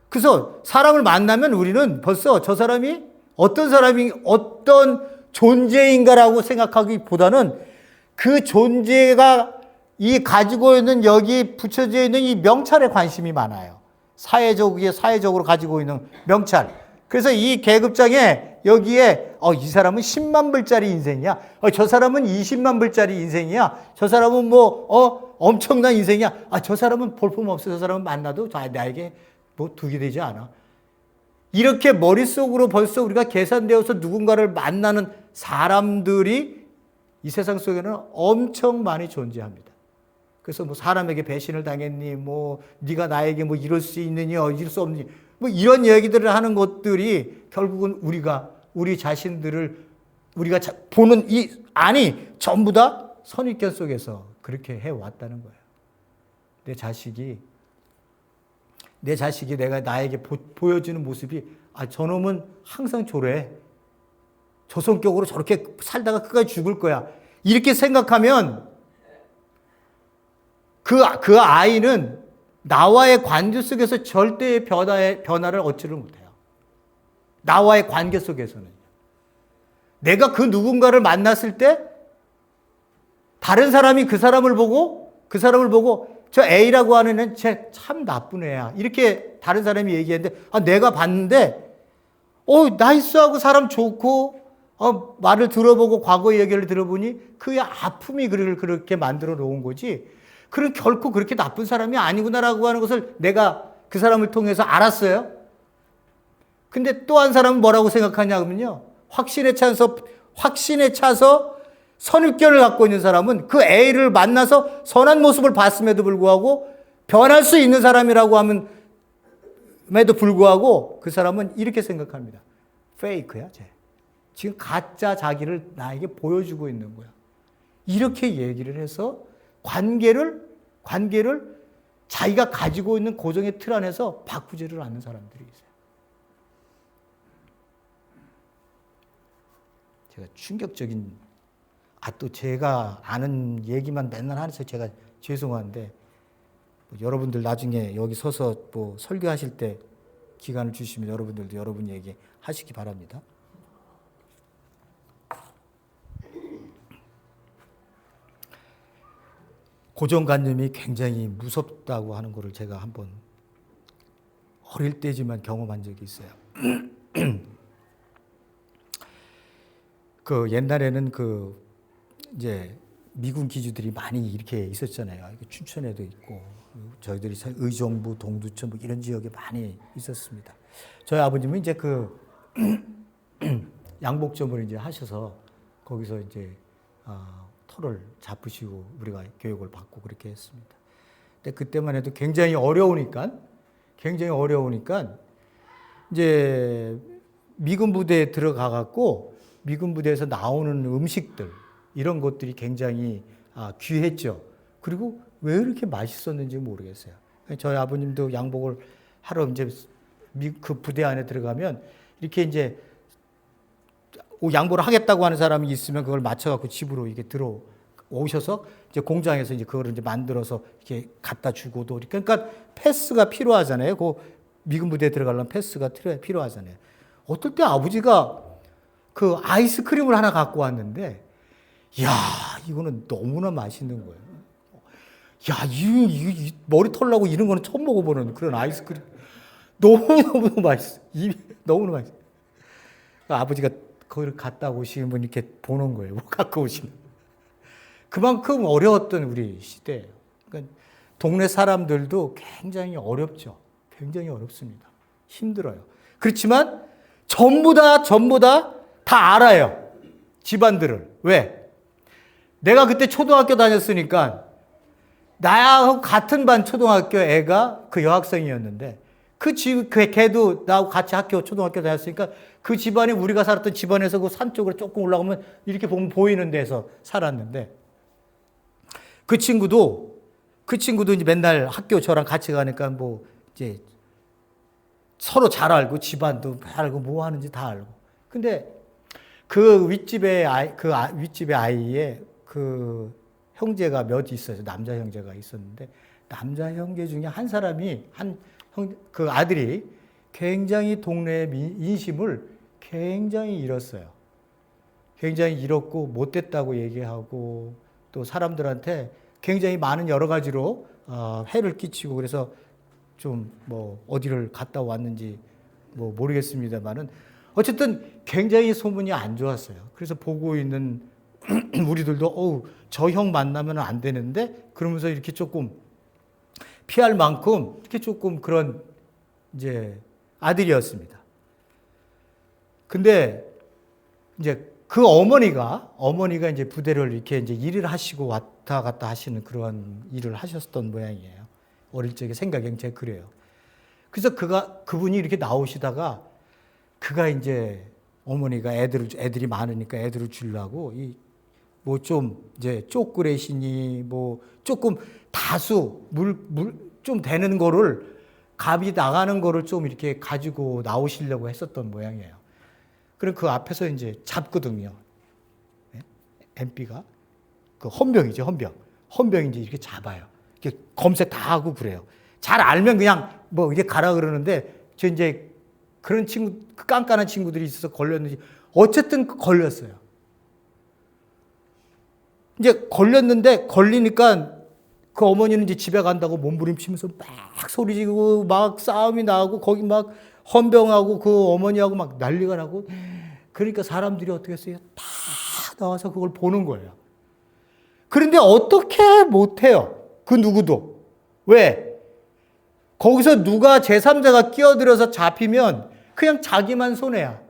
그래서 사람을 만나면 우리는 벌써 저 사람이 어떤 존재인가라고 생각하기보다는 그 존재가 가지고 있는 여기 붙여져 있는 이 명찰에 관심이 많아요. 사회적으로 가지고 있는 명찰. 그래서 이 계급장에 여기에 이 사람은 10만 불짜리 인생이야. 저 사람은 20만 불짜리 인생이야. 저 사람은 엄청난 인생이야. 저 사람은 볼품없어. 저 사람은 만나도 나에게 뭐 득이 되지 않아. 이렇게 머릿속으로 벌써 우리가 계산되어서 누군가를 만나는 사람들이 이 세상 속에는 엄청 많이 존재합니다. 그래서 뭐 사람에게 배신을 당했니, 뭐 네가 나에게 뭐 이럴 수 있느니, 이럴 수 없니, 뭐 이런 얘기들을 하는 것들이 결국은 우리 자신들을 우리가 보는 이 안이 전부 다 선입견 속에서 그렇게 해왔다는 거예요. 내 자식이 내가 나에게 보여주는 모습이 저놈은 항상 저래. 저 성격으로 저렇게 살다가 끝까지 죽을 거야. 이렇게 생각하면 그 아이는 나와의 관계 속에서 절대의 변화를 얻지를 못해요. 나와의 관계 속에서는. 내가 그 누군가를 만났을 때 다른 사람이 그 사람을 보고 저 A라고 하는 애는 쟤 참 나쁜 애야. 이렇게 다른 사람이 얘기했는데 내가 봤는데 나이스하고 사람 좋고 말을 들어보고 과거 얘기를 들어보니 그의 아픔이 그를 그렇게 만들어 놓은 거지. 그는 결코 그렇게 나쁜 사람이 아니구나라고 하는 것을 내가 그 사람을 통해서 알았어요. 근데 또 한 사람은 뭐라고 생각하냐면요. 확신에 차서 선입견을 갖고 있는 사람은 그 A를 만나서 선한 모습을 봤음에도 불구하고 변할 수 있는 사람이라고 함에도 불구하고 그 사람은 이렇게 생각합니다. 페이크야, 쟤. 지금 가짜 자기를 나에게 보여주고 있는 거야. 이렇게 얘기를 해서 관계를 자기가 가지고 있는 고정의 틀 안에서 바꾸지를 않는 사람들이 있어요. 제가 충격적인, 또 제가 아는 얘기만 맨날 하면서 제가 죄송한데, 여러분들 나중에 여기 서서 뭐 설교하실 때 기간을 주시면 여러분들도 여러분 얘기 하시기 바랍니다. 고정관념이 굉장히 무섭다고 하는 것을 제가 한번 어릴 때지만 경험한 적이 있어요. 옛날에는 이제 미군 기지들이 많이 이렇게 있었잖아요. 춘천에도 있고, 저희들이 의정부, 동두천 뭐 이런 지역에 많이 있었습니다. 저희 아버님은 이제 양복점을 이제 하셔서 거기서 이제 터를 잡으시고 우리가 교육을 받고 그렇게 했습니다. 근데 그때만 해도 굉장히 어려우니까 이제 미군 부대에 들어가 갖고 미군 부대에서 나오는 음식들 이런 것들이 굉장히 귀했죠. 그리고 왜 이렇게 맛있었는지 모르겠어요. 저희 아버님도 양복을 하러 이제 그 부대 안에 들어가면 이렇게 이제 양보를 하겠다고 하는 사람이 있으면 그걸 맞춰갖고 집으로 이렇게 들어오셔서 이제 공장에서 이제 그거를 이제 만들어서 이렇게 갖다 주고도 그러니까 패스가 필요하잖아요. 그 미군 부대에 들어가려면 패스가 필요하잖아요. 어떨 때 아버지가 그 아이스크림을 하나 갖고 왔는데, 야, 이거는 너무나 맛있는 거예요. 야, 이 머리 털라고 이런 거는 처음 먹어보는 그런 아이스크림. 너무너무 맛있어. 너무너무 맛있어. 아버지가 거기를 갔다 오시는 분 이렇게 보는 거예요. 뭐 갖고 오시는. 그만큼 어려웠던 우리 시대예요. 그러니까 동네 사람들도 굉장히 어렵죠. 굉장히 어렵습니다. 힘들어요. 그렇지만 전부 다 알아요. 집안들을. 왜? 내가 그때 초등학교 다녔으니까 나하고 같은 반 초등학교 애가 그 여학생이었는데 걔도 나하고 같이 초등학교 다녔으니까 그 집안이 우리가 살았던 집안에서 그 산 쪽으로 조금 올라가면 이렇게 보면 보이는 데서 살았는데 그 친구도 이제 맨날 학교 저랑 같이 가니까 뭐 이제 서로 잘 알고 집안도 알고 뭐 하는지 다 알고. 근데 그 윗집의 아이의 그 형제가 몇 있어요. 남자 형제가 있었는데 남자 형제 중에 한 사람이 그 아들이 굉장히 동네의 인심을 굉장히 잃었어요. 굉장히 잃었고 못됐다고 얘기하고 또 사람들한테 굉장히 많은 여러 가지로 해를 끼치고 그래서 좀 뭐 어디를 갔다 왔는지 뭐 모르겠습니다만은 어쨌든 굉장히 소문이 안 좋았어요. 그래서 보고 있는 우리들도 저 형 만나면 안 되는데 그러면서 이렇게 조금 피할 만큼 이렇게 조금 그런 이제 아들이었습니다. 근데 이제 그 어머니가 이제 부대를 이렇게 이제 일을 하시고 왔다 갔다 하시는 그런 일을 하셨던 모양이에요. 어릴 적에 생각엔 제가 그래요. 그래서 그분이 이렇게 나오시다가 그가 이제 어머니가 애들이 많으니까 애들을 주려고 뭐 좀 이제 쪼그레시니 뭐 조금 다수 물 좀 되는 거를 값이 나가는 거를 좀 이렇게 가지고 나오시려고 했었던 모양이에요. 그럼 그 앞에서 이제 잡거든요. MP가 그 헌병이죠, 헌병. 헌병이 이제 이렇게 잡아요. 이렇게 검색 다 하고 그래요. 잘 알면 그냥 뭐 이렇게 가라 그러는데 저 이제 그런 친구, 그 깐깐한 친구들이 있어서 걸렸는지 어쨌든 걸렸어요. 이제 걸렸는데 걸리니까 그 어머니는 이제 집에 간다고 몸부림치면서 막 소리 지르고 막 싸움이 나고 거기 막 헌병하고 그 어머니하고 막 난리가 나고 그러니까 사람들이 어떻게 했어요? 다 나와서 그걸 보는 거예요. 그런데 어떻게 못해요? 그 누구도. 왜? 거기서 누가 제3자가 끼어들어서 잡히면 그냥 자기만 손해야.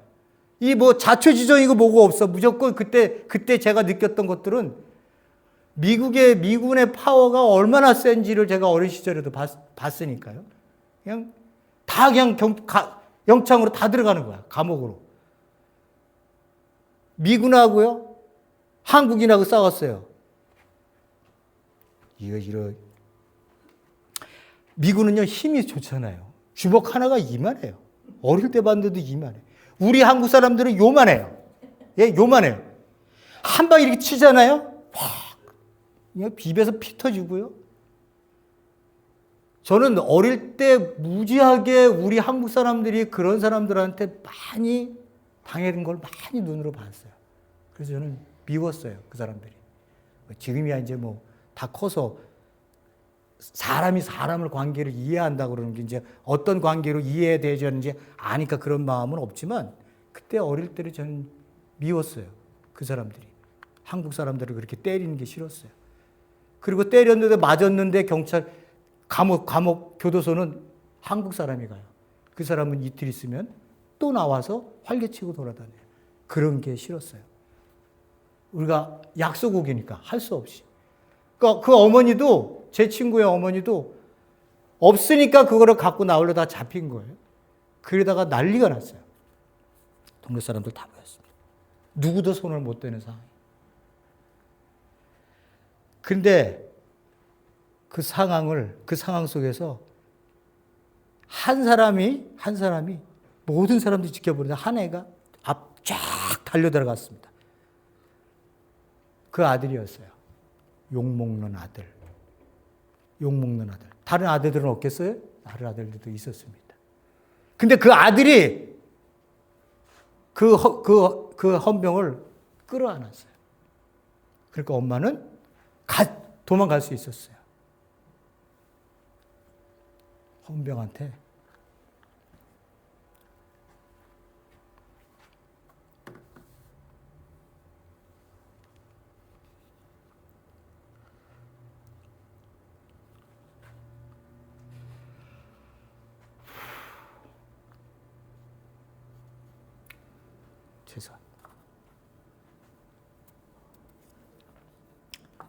이 뭐 자초지종이고 뭐고 없어. 무조건 그때 제가 느꼈던 것들은 미군의 파워가 얼마나 센지를 제가 어린 시절에도 봤으니까요. 그냥 다 그냥 영창으로 다 들어가는 거야. 감옥으로. 미군하고요. 한국인하고 싸웠어요. 미군은요, 힘이 좋잖아요. 주먹 하나가 이만해요. 어릴 때 봤는데도 이만해. 우리 한국 사람들은 요만해요. 예, 요만해요. 한 방 이렇게 치잖아요. 그냥 비벼서 피 터지고요. 저는 어릴 때 무지하게 우리 한국 사람들이 그런 사람들한테 많이 당하는 걸 많이 눈으로 봤어요. 그래서 저는 미웠어요, 그 사람들이. 지금이야 이제 뭐 다 커서 사람이 사람을 관계를 이해한다 그러는 게 이제 어떤 관계로 이해되는지 아니까 그런 마음은 없지만 그때 어릴 때는 저는 미웠어요. 그 사람들이. 한국 사람들을 그렇게 때리는 게 싫었어요. 그리고 때렸는데 맞았는데 경찰 감옥 교도소는 한국 사람이 가요. 그 사람은 이틀 있으면 또 나와서 활개치고 돌아다녀요. 그런 게 싫었어요. 우리가 약소국이니까 할 수 없이. 그러니까 그 어머니도 제 친구의 어머니도 없으니까 그거를 갖고 나오려다 잡힌 거예요. 그러다가 난리가 났어요. 동네 사람들 다 모였습니다. 누구도 손을 못 대는 상황. 근데 그 상황 속에서 한 사람이 모든 사람들이 지켜보는데 한 애가 앞 쫙 달려 들어갔습니다. 그 아들이었어요. 욕먹는 아들. 다른 아들들은 없겠어요? 다른 아들들도 있었습니다. 근데 그 아들이 그 헌병을 끌어안았어요. 그러니까 엄마는 도망갈 수 있었어요. 헌병한테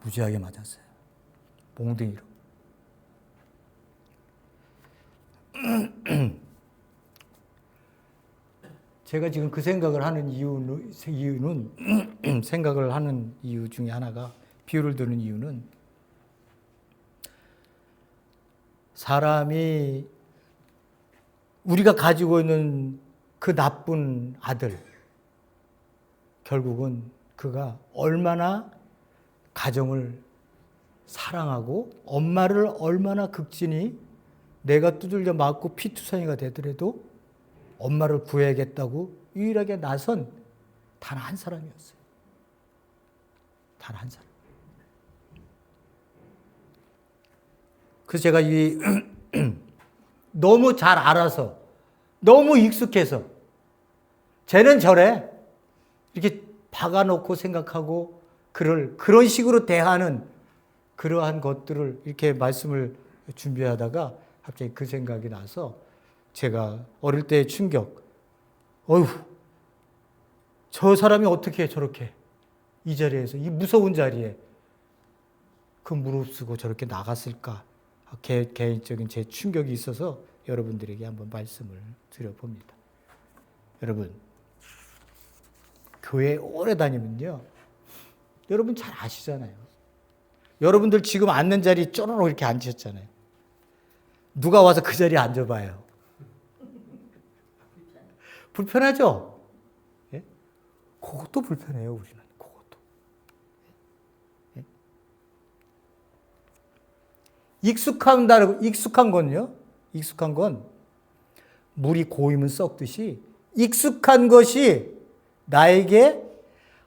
무지하게 맞았어요. 몽둥이로. 제가 지금 그 생각을 하는 이유는 생각을 하는 이유 중에 하나가 비유를 드는 이유는 사람이 우리가 가지고 있는 그 나쁜 아들 결국은 그가 얼마나 가정을 사랑하고 엄마를 얼마나 극진히 내가 두들겨 맞고 피투성이가 되더라도 엄마를 구해야겠다고 유일하게 나선 단 한 사람이었어요. 단 한 사람. 그래서 제가 너무 잘 알아서, 너무 익숙해서, 쟤는 저래. 이렇게 박아놓고 생각하고, 그런 식으로 대하는 그러한 것들을 이렇게 말씀을 준비하다가 갑자기 그 생각이 나서 제가 어릴 때의 충격. 어휴, 저 사람이 어떻게 저렇게 이 자리에서, 이 무서운 자리에 그 무릅쓰고 저렇게 나갔을까? 개인적인 제 충격이 있어서 여러분들에게 한번 말씀을 드려봅니다. 여러분, 교회 오래 다니면요, 여러분 잘 아시잖아요. 여러분들 지금 앉는 자리 쪼르륵 이렇게 앉으셨잖아요. 누가 와서 그 자리에 앉아봐요. 불편하죠? 예? 그것도 불편해요, 우리는. 그것도. 예? 익숙한 건요, 익숙한 건 물이 고이면 썩듯이 익숙한 것이 나에게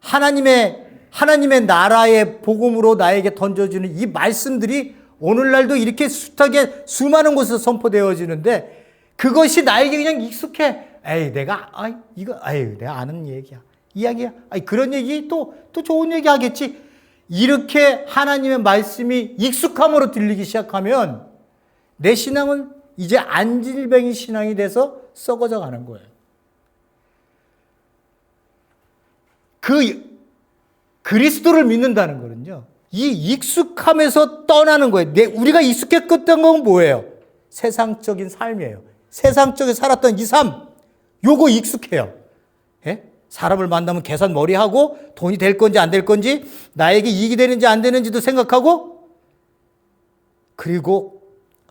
하나님의 나라의 복음으로 나에게 던져주는 이 말씀들이 오늘날도 이렇게 숱하게 수많은 곳에서 선포되어지는데 그것이 나에게 그냥 익숙해. 에이, 내가 아는 얘기야. 이야기야. 그런 얘기 또 좋은 얘기 하겠지. 이렇게 하나님의 말씀이 익숙함으로 들리기 시작하면 내 신앙은 이제 안질뱅이 신앙이 돼서 썩어져 가는 거예요. 그리스도를 믿는다는 거는요, 이 익숙함에서 떠나는 거예요. 우리가 익숙했던 건 뭐예요? 세상적인 삶이에요. 세상적에 살았던 이 삶, 요거 익숙해요. 예? 사람을 만나면 계산 머리하고 돈이 될 건지 안 될 건지 나에게 이익이 되는지 안 되는지도 생각하고, 그리고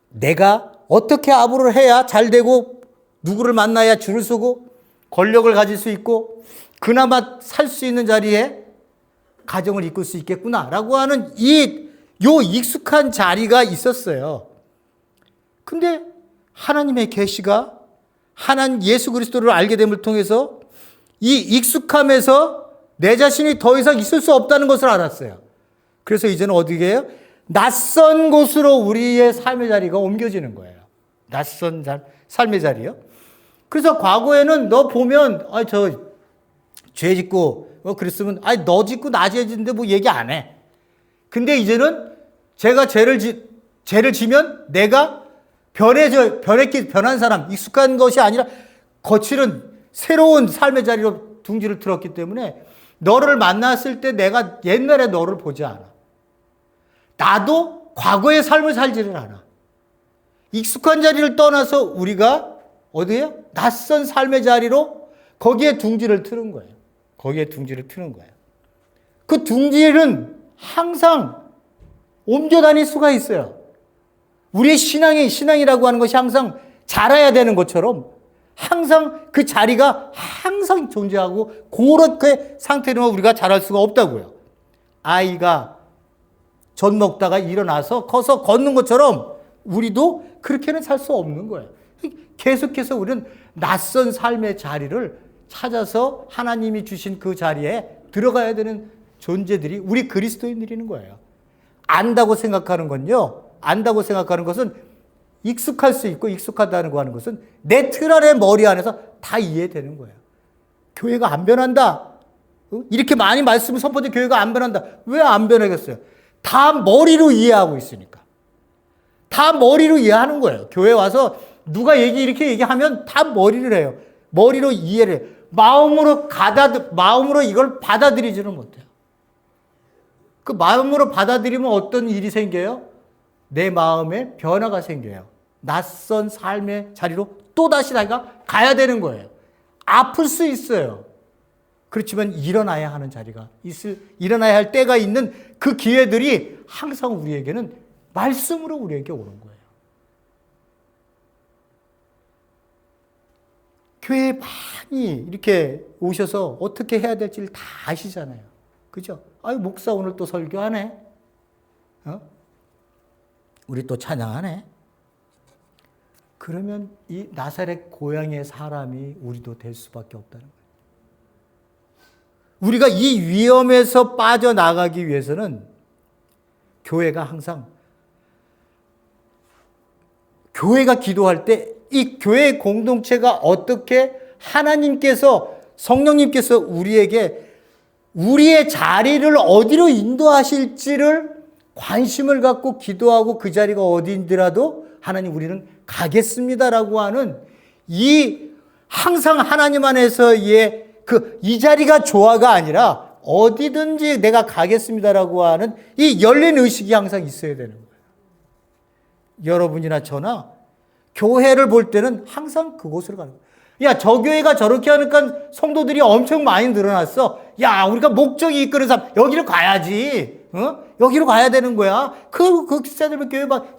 내가 어떻게 아부를 해야 잘 되고 누구를 만나야 줄을 서고 권력을 가질 수 있고 그나마 살 수 있는 자리에 가정을 이끌 수 있겠구나라고 하는 요 익숙한 자리가 있었어요. 근데 하나님의 계시가 하나님 예수 그리스도를 알게 됨을 통해서 이 익숙함에서 내 자신이 더 이상 있을 수 없다는 것을 알았어요. 그래서 이제는 어디게 해요? 낯선 곳으로 우리의 삶의 자리가 옮겨지는 거예요. 낯선 삶의 자리요. 그래서 과거에는 너 보면 저 죄 짓고 그랬으면 너 짓고 나 죄 짓는데 뭐 얘기 안 해. 근데 이제는 제가 죄를 지면 내가 변한 사람, 익숙한 것이 아니라 거칠은 새로운 삶의 자리로 둥지를 틀었기 때문에 너를 만났을 때 내가 옛날에 너를 보지 않아. 나도 과거의 삶을 살지를 않아. 익숙한 자리를 떠나서 우리가 어디에요? 낯선 삶의 자리로 거기에 둥지를 트는 거예요. 거기에 둥지를 트는 거예요. 그 둥지는 항상 옮겨 다닐 수가 있어요. 우리의 신앙이라고 하는 것이 항상 자라야 되는 것처럼 항상 그 자리가 항상 존재하고 그렇게 상태로만 우리가 자랄 수가 없다고요. 아이가 젖 먹다가 일어나서 커서 걷는 것처럼 우리도 그렇게는 살 수 없는 거예요. 계속해서 우리는 낯선 삶의 자리를 찾아서 하나님이 주신 그 자리에 들어가야 되는 존재들이 우리 그리스도인들이는 거예요. 안다고 생각하는 건요, 안다고 생각하는 것은 익숙할 수 있고 익숙하다는 거 하는 것은 내 틀 안에 머리 안에서 다 이해되는 거예요. 교회가 안 변한다. 이렇게 많이 말씀을 선포된 교회가 안 변한다. 왜 안 변하겠어요? 다 머리로 이해하고 있으니까. 다 머리로 이해하는 거예요. 교회 와서 누가 이렇게 얘기하면 다 머리를 해요. 머리로 이해를 해요. 마음으로 이걸 받아들이지는 못해요. 그 마음으로 받아들이면 어떤 일이 생겨요? 내 마음에 변화가 생겨요. 낯선 삶의 자리로 또다시 내가 가야 되는 거예요. 아플 수 있어요. 그렇지만 일어나야 하는 자리가 일어나야 할 때가 있는 그 기회들이 항상 우리에게는 말씀으로 우리에게 오는 거예요. 교회에 많이 이렇게 오셔서 어떻게 해야 될지를 다 아시잖아요. 그죠? 목사 오늘 또 설교하네. 우리 또 찬양하네. 그러면 이 나사렛 고향의 사람이 우리도 될 수밖에 없다는 거예요. 우리가 이 위험에서 빠져나가기 위해서는 교회가 항상 교회가 기도할 때 이 교회 공동체가 어떻게 하나님께서 성령님께서 우리에게 우리의 자리를 어디로 인도하실지를 관심을 갖고 기도하고 그 자리가 어디인지라도 하나님 우리는 가겠습니다라고 하는 이 항상 하나님 안에서의 이 자리가 좋아가 아니라 어디든지 내가 가겠습니다라고 하는 이 열린 의식이 항상 있어야 되는 거예요. 여러분이나 저나 교회를 볼 때는 항상 그곳으로 가는 거예요. 야, 저 교회가 저렇게 하니까 성도들이 엄청 많이 늘어났어. 야, 우리가 목적이 이끄는 사람, 여기로 가야지. 여기로 가야 되는 거야. 그 세들면 교회 막,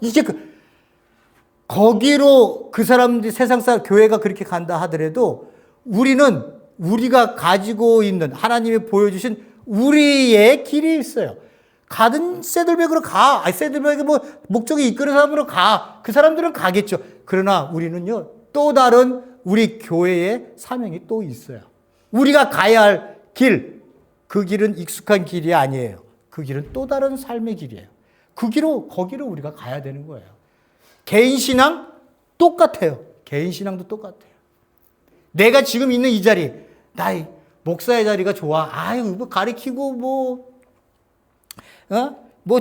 거기로 그 사람들이 세상 교회가 그렇게 간다 하더라도 우리는 우리가 가지고 있는 하나님이 보여주신 우리의 길이 있어요. 가든 새들백으로 가. 새들백이 뭐 목적이 이끄는 사람으로 가. 그 사람들은 가겠죠. 그러나 우리는요, 또 다른 우리 교회의 사명이 또 있어요. 우리가 가야 할 길, 그 길은 익숙한 길이 아니에요. 그 길은 또 다른 삶의 길이에요. 거기로 우리가 가야 되는 거예요. 개인 신앙 똑같아요. 개인 신앙도 똑같아요. 내가 지금 있는 이 자리, 나의 목사의 자리가 좋아. 뭐 가르치고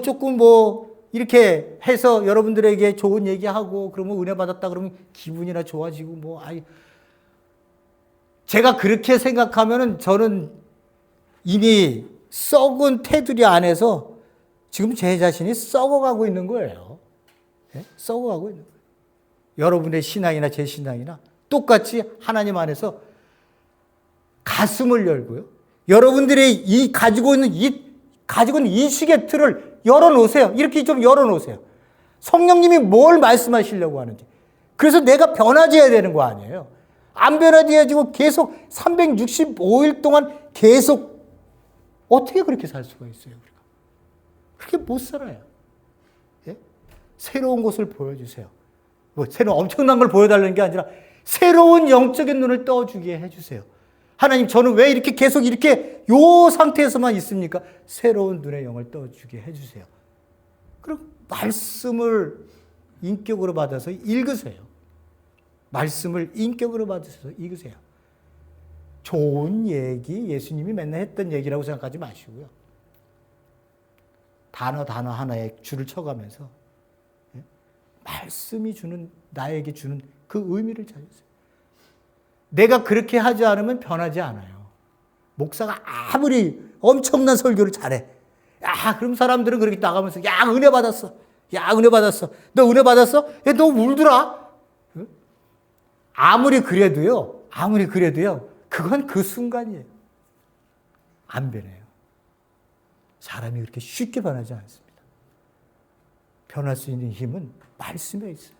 조금 이렇게 해서 여러분들에게 좋은 얘기하고 그러면 은혜 받았다 그러면 기분이나 좋아지고 제가 그렇게 생각하면은 저는 이미 썩은 테두리 안에서 지금 제 자신이 썩어가고 있는 거예요. 네? 썩어가고 있는 거예요. 여러분의 신앙이나 제 신앙이나 똑같이 하나님 안에서 가슴을 열고요. 여러분들이 가지고 있는 인식의 틀을 열어놓으세요. 이렇게 좀 열어놓으세요. 성령님이 뭘 말씀하시려고 하는지. 그래서 내가 변화져야 되는 거 아니에요. 안 변화져야지고 계속 365일 동안 계속 어떻게 그렇게 살 수가 있어요, 우리가? 그렇게 못 살아요. 예? 새로운 것을 보여주세요. 새로운 엄청난 걸 보여달라는 게 아니라 새로운 영적인 눈을 떠주게 해주세요. 하나님, 저는 왜 이렇게 계속 이렇게 요 상태에서만 있습니까? 새로운 눈의 영을 떠주게 해주세요. 그럼 말씀을 인격으로 받아서 읽으세요. 말씀을 인격으로 받아서 읽으세요. 좋은 얘기, 예수님이 맨날 했던 얘기라고 생각하지 마시고요. 단어 하나에 줄을 쳐가면서 말씀이 나에게 주는 그 의미를 찾으세요. 내가 그렇게 하지 않으면 변하지 않아요. 목사가 아무리 엄청난 설교를 잘해. 그럼 사람들은 그렇게 나가면서, 은혜 받았어. 은혜 받았어. 너 은혜 받았어? 야, 너 울더라? 아무리 그래도요, 그건 그 순간이에요. 안 변해요. 사람이 그렇게 쉽게 변하지 않습니다. 변할 수 있는 힘은 말씀에 있어요.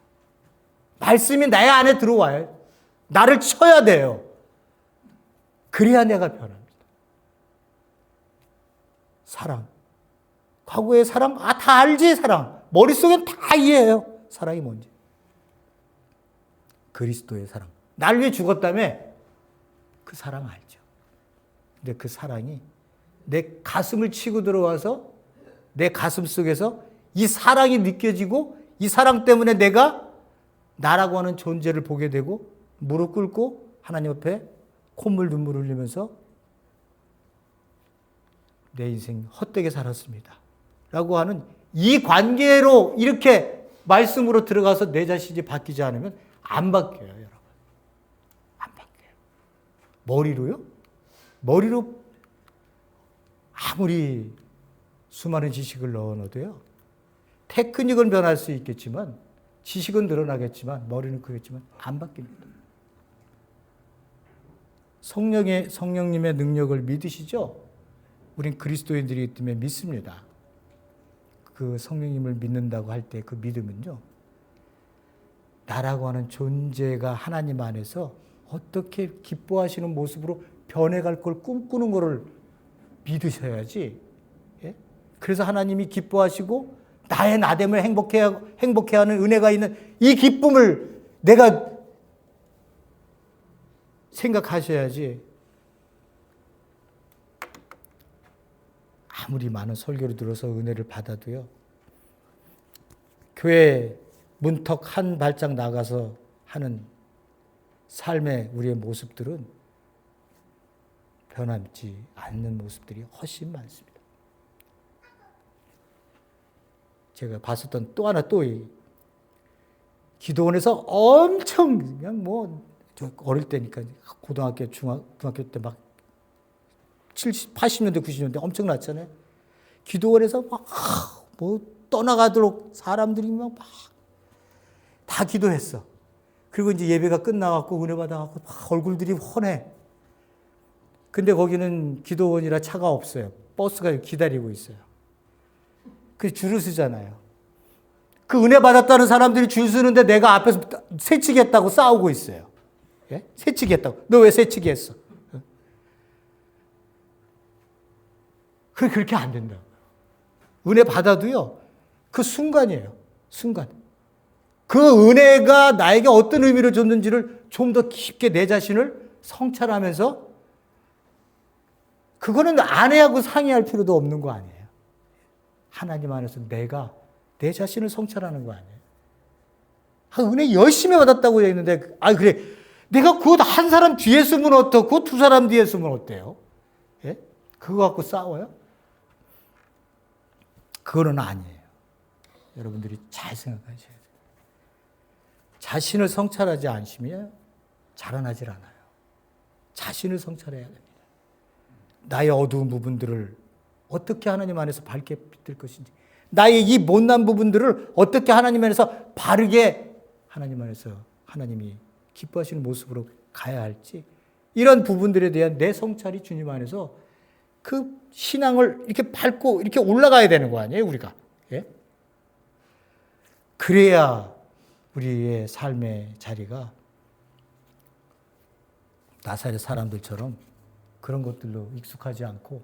말씀이 내 안에 들어와요. 나를 쳐야 돼요. 그래야 내가 변합니다. 사랑. 과거의 사랑? 다 알지, 사랑. 머릿속엔 다 이해해요. 사랑이 뭔지. 그리스도의 사랑. 날 위해 죽었다며? 그 사랑 알죠. 근데 그 사랑이 내 가슴을 치고 들어와서 내 가슴 속에서 이 사랑이 느껴지고 이 사랑 때문에 내가 나라고 하는 존재를 보게 되고 무릎 꿇고 하나님 앞에 콧물 눈물을 흘리면서 내 인생 헛되게 살았습니다. 라고 하는 이 관계로 이렇게 말씀으로 들어가서 내 자신이 바뀌지 않으면 안 바뀌어요, 여러분. 안 바뀌어요. 머리로요? 머리로 아무리 수많은 지식을 넣어놔도요. 테크닉은 변할 수 있겠지만 지식은 늘어나겠지만 머리는 크겠지만 안 바뀝니다. 성령님의 능력을 믿으시죠? 우린 그리스도인들이기 때문에 믿습니다. 그 성령님을 믿는다고 할 때 그 믿음은요. 나라고 하는 존재가 하나님 안에서 어떻게 기뻐하시는 모습으로 변해갈 걸 꿈꾸는 거를 믿으셔야지. 예? 그래서 하나님이 기뻐하시고 나의 나됨을 행복해하는 은혜가 있는 이 기쁨을 내가 생각하셔야지. 아무리 많은 설교를 들어서 은혜를 받아도요. 교회 문턱 한 발짝 나가서 하는 삶의 우리의 모습들은 변함지 않는 모습들이 훨씬 많습니다. 제가 봤었던 또 하나 기도원에서 엄청 그냥 저 어릴 때니까 고등학교, 중학교 때 막 80년대, 90년대 엄청 났잖아요. 기도원에서 떠나가도록 사람들이 다 기도했어. 그리고 이제 예배가 끝나갖고 은혜 받아갖고 얼굴들이 훤해. 근데 거기는 기도원이라 차가 없어요. 버스가 기다리고 있어요. 그 줄을 서잖아요. 그 은혜 받았다는 사람들이 줄 서는데 내가 앞에서 새치기 했다고 싸우고 있어요. 예? 새치기 했다고. 너 왜 새치기 했어? 그렇게 안 된다. 은혜 받아도요, 그 순간이에요. 순간. 그 은혜가 나에게 어떤 의미를 줬는지를 좀 더 깊게 내 자신을 성찰하면서 그거는 아내하고 상의할 필요도 없는 거 아니에요. 하나님 안에서 내가 내 자신을 성찰하는 거 아니에요. 은혜 열심히 받았다고 했는데, 그래. 내가 곧 한 사람 뒤에 쓰면 어떻고 두 사람 뒤에 쓰면 어때요? 예? 그거 갖고 싸워요? 그거는 아니에요. 여러분들이 잘 생각하셔야 돼요. 자신을 성찰하지 않으시면 자라나질 않아요. 자신을 성찰해야 됩니다. 나의 어두운 부분들을 어떻게 하나님 안에서 밝게 빛들 것인지, 나의 이 못난 부분들을 어떻게 하나님 안에서 바르게 하나님 안에서 하나님이 기뻐하시는 모습으로 가야 할지, 이런 부분들에 대한 내 성찰이 주님 안에서 그 신앙을 이렇게 밟고 이렇게 올라가야 되는 거 아니에요, 우리가. 예? 그래야 우리의 삶의 자리가 나사렛 사람들처럼 그런 것들로 익숙하지 않고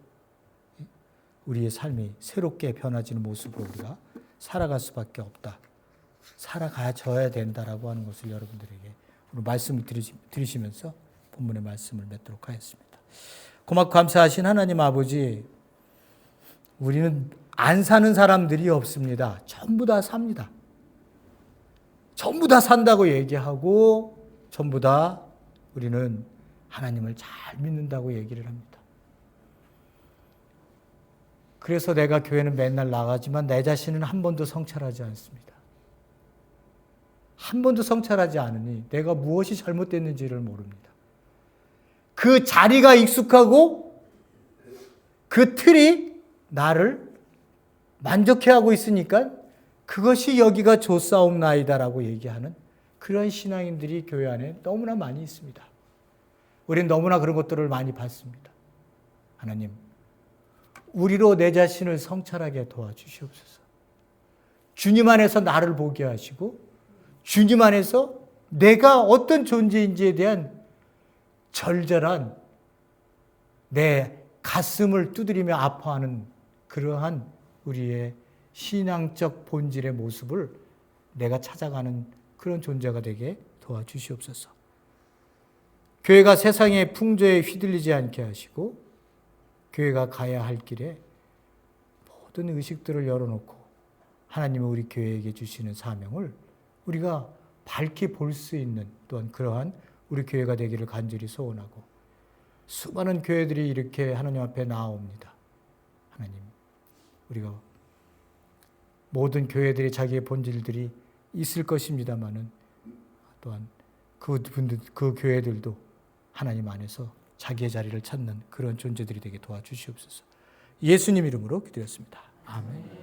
우리의 삶이 새롭게 변화지는 모습으로 우리가 살아갈 수밖에 없다. 살아가져야 된다라고 하는 것을 여러분들에게 오늘 말씀을 들으시면서 본문의 말씀을 맺도록 하겠습니다. 고맙고 감사하신 하나님 아버지, 우리는 안 사는 사람들이 없습니다. 전부 다 삽니다. 전부 다 산다고 얘기하고 전부 다 우리는 하나님을 잘 믿는다고 얘기를 합니다. 그래서 내가 교회는 맨날 나가지만 내 자신은 한 번도 성찰하지 않습니다. 한 번도 성찰하지 않으니 내가 무엇이 잘못됐는지를 모릅니다. 그 자리가 익숙하고 그 틀이 나를 만족해하고 있으니까 그것이 여기가 좋사옵나이다라고 얘기하는 그런 신앙인들이 교회 안에 너무나 많이 있습니다. 우리는 너무나 그런 것들을 많이 봤습니다. 하나님, 우리로 내 자신을 성찰하게 도와주시옵소서. 주님 안에서 나를 보게 하시고 주님 안에서 내가 어떤 존재인지에 대한 절절한 내 가슴을 두드리며 아파하는 그러한 우리의 신앙적 본질의 모습을 내가 찾아가는 그런 존재가 되게 도와주시옵소서. 교회가 세상의 풍조에 휘둘리지 않게 하시고 교회가 가야 할 길에 모든 의식들을 열어놓고 하나님은 우리 교회에게 주시는 사명을 우리가 밝게 볼 수 있는 또한 그러한 우리 교회가 되기를 간절히 소원하고, 수많은 교회들이 이렇게 하나님 앞에 나옵니다. 하나님, 우리가 모든 교회들이 자기의 본질들이 있을 것입니다마는 또한 그 교회들도 하나님 안에서 자기의 자리를 찾는 그런 존재들이 되게 도와주시옵소서. 예수님 이름으로 기도했습니다. 아멘.